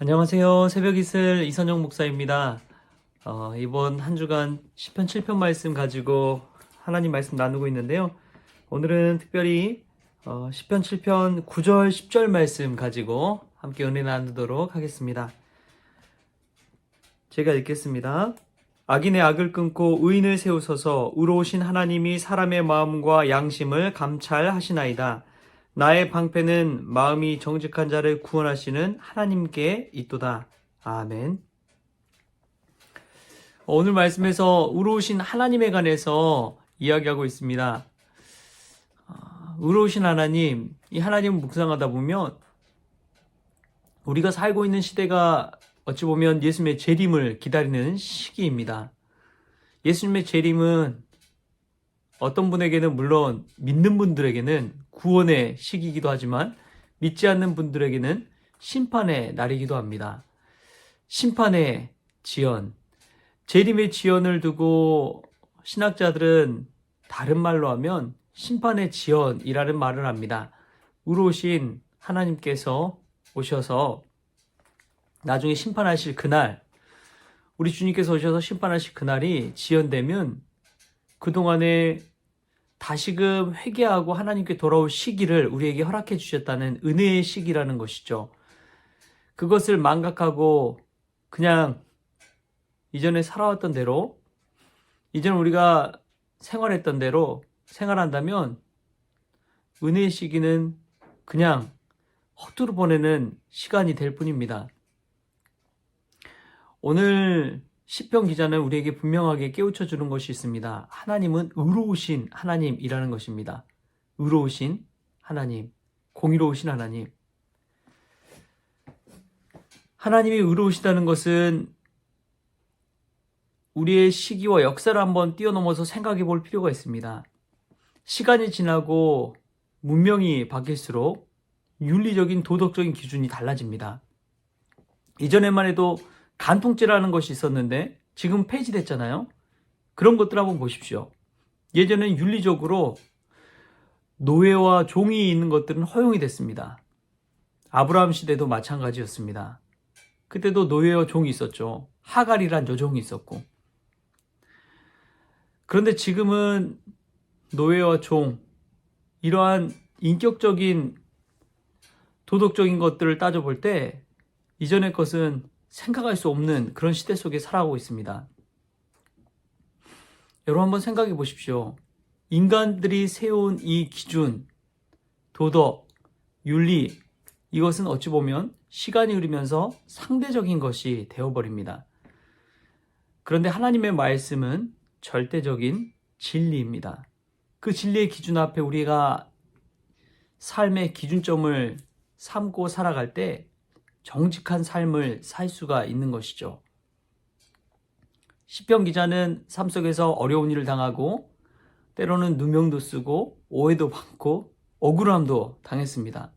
안녕하세요. 새벽 이슬 이선영 목사입니다. 이번 한 주간 시편 7편 말씀 가지고 하나님 말씀 나누고 있는데요. 오늘은 특별히 시편 7편 9절 10절 말씀 가지고 함께 은혜 나누도록 하겠습니다. 제가 읽겠습니다. 악인의 악을 끊고 의인을 세우소서. 의로우신 하나님이 사람의 마음과 양심을 감찰하시나이다. 나의 방패는 마음이 정직한 자를 구원하시는 하나님께 있도다. 아멘. 오늘 말씀에서 의로우신 하나님에 관해서 이야기하고 있습니다. 의로우신 하나님, 이 하나님을 묵상하다 보면 우리가 살고 있는 시대가 어찌 보면 예수님의 재림을 기다리는 시기입니다. 예수님의 재림은 어떤 분에게는 물론 믿는 분들에게는 구원의 시기이기도 하지만 믿지 않는 분들에게는 심판의 날이기도 합니다. 심판의 지연, 재림의 지연을 두고 신학자들은 다른 말로 하면 심판의 지연이라는 말을 합니다. 의로우신 하나님께서 오셔서 나중에 심판하실 그날, 우리 주님께서 오셔서 심판하실 그날이 지연되면 그동안에 다시금 회개하고 하나님께 돌아올 시기를 우리에게 허락해 주셨다는 은혜의 시기라는 것이죠. 그것을 망각하고 그냥 이전에 살아왔던 대로, 이전 우리가 생활했던 대로 생활한다면 은혜의 시기는 그냥 헛두루 보내는 시간이 될 뿐입니다. 오늘 시편 기자는 우리에게 분명하게 깨우쳐 주는 것이 있습니다. 하나님은 의로우신 하나님이라는 것입니다. 의로우신 하나님, 공의로우신 하나님. 하나님이 의로우시다는 것은 우리의 시기와 역사를 한번 뛰어넘어서 생각해 볼 필요가 있습니다. 시간이 지나고 문명이 바뀔수록 윤리적인 도덕적인 기준이 달라집니다. 이전에만 해도 간통죄라는 것이 있었는데 지금 폐지됐잖아요. 그런 것들 한번 보십시오. 예전엔 윤리적으로 노예와 종이 있는 것들은 허용이 됐습니다. 아브라함 시대도 마찬가지였습니다. 그때도 노예와 종이 있었죠. 하갈이란 여종이 있었고. 그런데 지금은 노예와 종, 이러한 인격적인 도덕적인 것들을 따져볼 때 이전의 것은 생각할 수 없는 그런 시대 속에 살아가고 있습니다. 여러분 한번 생각해 보십시오. 인간들이 세운 이 기준, 도덕, 윤리, 이것은 어찌 보면 시간이 흐르면서 상대적인 것이 되어버립니다. 그런데 하나님의 말씀은 절대적인 진리입니다. 그 진리의 기준 앞에 우리가 삶의 기준점을 삼고 살아갈 때 정직한 삶을 살 수가 있는 것이죠. 시편 기자는 삶 속에서 어려운 일을 당하고 때로는 누명도 쓰고 오해도 받고 억울함도 당했습니다.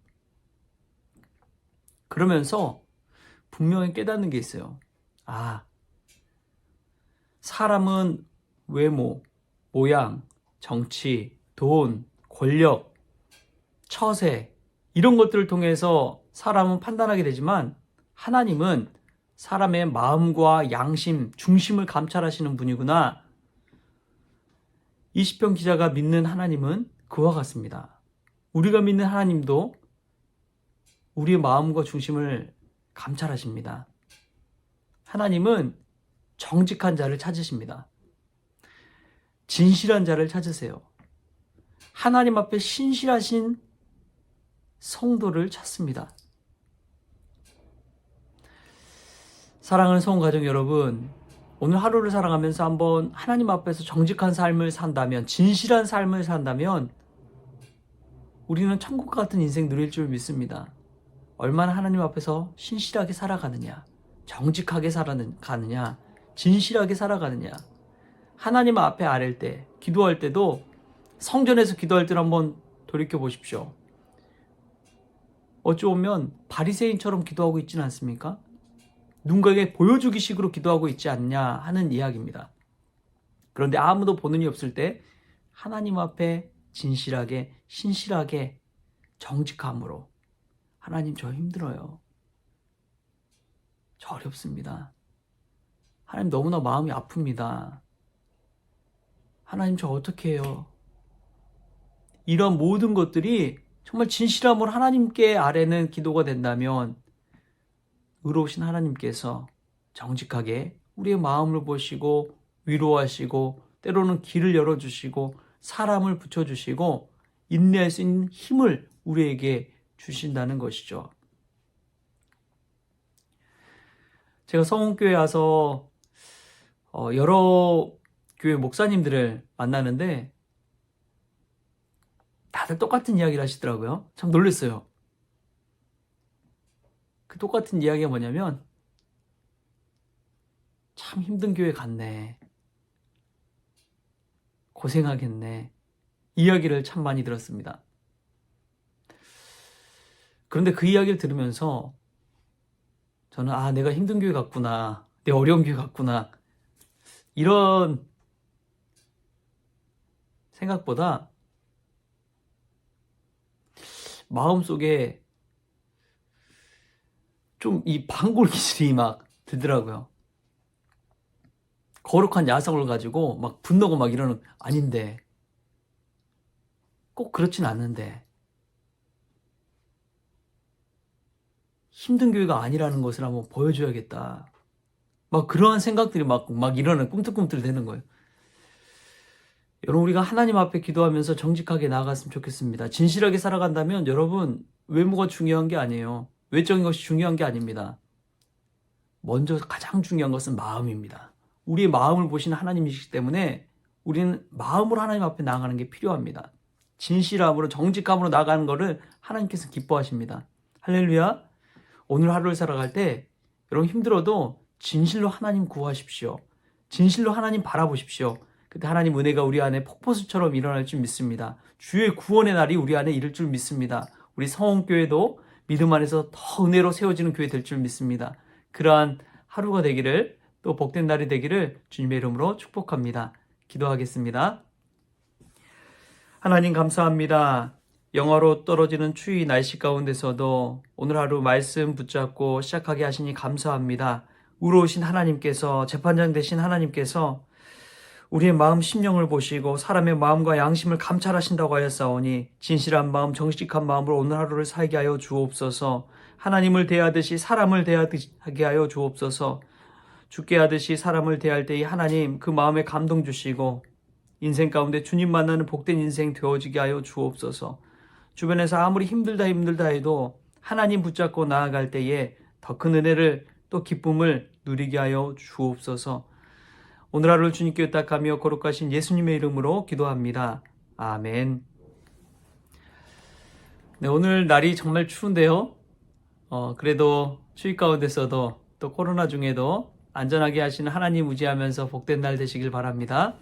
그러면서 분명히 깨닫는 게 있어요. 사람은 외모, 모양, 정치, 돈, 권력, 처세 이런 것들을 통해서 사람은 판단하게 되지만 하나님은 사람의 마음과 양심, 중심을 감찰하시는 분이구나. 이 시편 기자가 믿는 하나님은 그와 같습니다. 우리가 믿는 하나님도 우리의 마음과 중심을 감찰하십니다. 하나님은 정직한 자를 찾으십니다. 진실한 자를 찾으세요. 하나님 앞에 신실하신 성도를 찾습니다. 사랑하는 성가정 여러분, 오늘 하루를 살아가면서 한번 하나님 앞에서 정직한 삶을 산다면, 진실한 삶을 산다면 우리는 천국 같은 인생 누릴 줄 믿습니다. 얼마나 하나님 앞에서 신실하게 살아가느냐, 정직하게 살아가느냐, 진실하게 살아가느냐. 하나님 앞에 아랠 때, 기도할 때도 성전에서 기도할 때를 한번 돌이켜 보십시오. 어찌 보면 바리새인처럼 기도하고 있지는 않습니까? 누군가에게 보여주기 식으로 기도하고 있지 않냐 하는 이야기입니다. 그런데 아무도 보는 이 없을 때 하나님 앞에 진실하게, 신실하게, 정직함으로 하나님 저 힘들어요. 저 어렵습니다. 하나님 너무나 마음이 아픕니다. 하나님 저 어떻게 해요? 이런 모든 것들이 정말 진실함으로 하나님께 아뢰는 기도가 된다면 의로우신 하나님께서 정직하게 우리의 마음을 보시고 위로하시고 때로는 길을 열어주시고 사람을 붙여주시고 인내할 수 있는 힘을 우리에게 주신다는 것이죠. 제가 성원교회 와서 여러 교회 목사님들을 만나는데 다들 똑같은 이야기를 하시더라고요. 참 놀랐어요. 그 똑같은 이야기가 뭐냐면 참 힘든 교회 갔네. 고생하겠네. 이야기를 참 많이 들었습니다. 그런데 그 이야기를 들으면서 저는 내가 힘든 교회 갔구나. 내 어려운 교회 갔구나. 이런 생각보다 마음속에 좀 이 반골 기질이 막 들더라고요. 거룩한 야성을 가지고 막 분노고 막 이러는 아닌데 꼭 그렇진 않는데 힘든 교회가 아니라는 것을 한번 보여줘야겠다. 막 그러한 생각들이 막 일어나는 꿈틀꿈틀 되는 거예요. 여러분 우리가 하나님 앞에 기도하면서 정직하게 나아갔으면 좋겠습니다. 진실하게 살아간다면 여러분 외모가 중요한 게 아니에요. 외적인 것이 중요한 게 아닙니다. 먼저 가장 중요한 것은 마음입니다. 우리의 마음을 보시는 하나님이시기 때문에 우리는 마음으로 하나님 앞에 나아가는 게 필요합니다. 진실함으로 정직함으로 나아가는 것을 하나님께서 기뻐하십니다. 할렐루야. 오늘 하루를 살아갈 때 여러분 힘들어도 진실로 하나님 구하십시오. 진실로 하나님 바라보십시오. 그때 하나님 은혜가 우리 안에 폭포수처럼 일어날 줄 믿습니다. 주의 구원의 날이 우리 안에 이를 줄 믿습니다. 우리 성원교회도 믿음 안에서 더 은혜로 세워지는 교회 될 줄 믿습니다. 그러한 하루가 되기를 또 복된 날이 되기를 주님의 이름으로 축복합니다. 기도하겠습니다. 하나님 감사합니다. 영하로 떨어지는 추위 날씨 가운데서도 오늘 하루 말씀 붙잡고 시작하게 하시니 감사합니다. 의로우신 하나님께서 재판장 되신 하나님께서 우리의 마음 심령을 보시고 사람의 마음과 양심을 감찰하신다고 하였사오니 진실한 마음 정직한 마음으로 오늘 하루를 살게 하여 주옵소서. 하나님을 대하듯이 사람을 대하게 하여 주옵소서. 주께 하듯이 사람을 대할 때에 하나님 그 마음에 감동 주시고 인생 가운데 주님 만나는 복된 인생 되어지게 하여 주옵소서. 주변에서 아무리 힘들다 해도 하나님 붙잡고 나아갈 때에 더 큰 은혜를 또 기쁨을 누리게 하여 주옵소서. 오늘 하루를 주님께 의탁하며 거룩하신 예수님의 이름으로 기도합니다. 아멘. 네, 오늘 날이 정말 추운데요. 그래도 추위 가운데서도 또 코로나 중에도 안전하게 하시는 하나님 의지하면서 복된 날 되시길 바랍니다.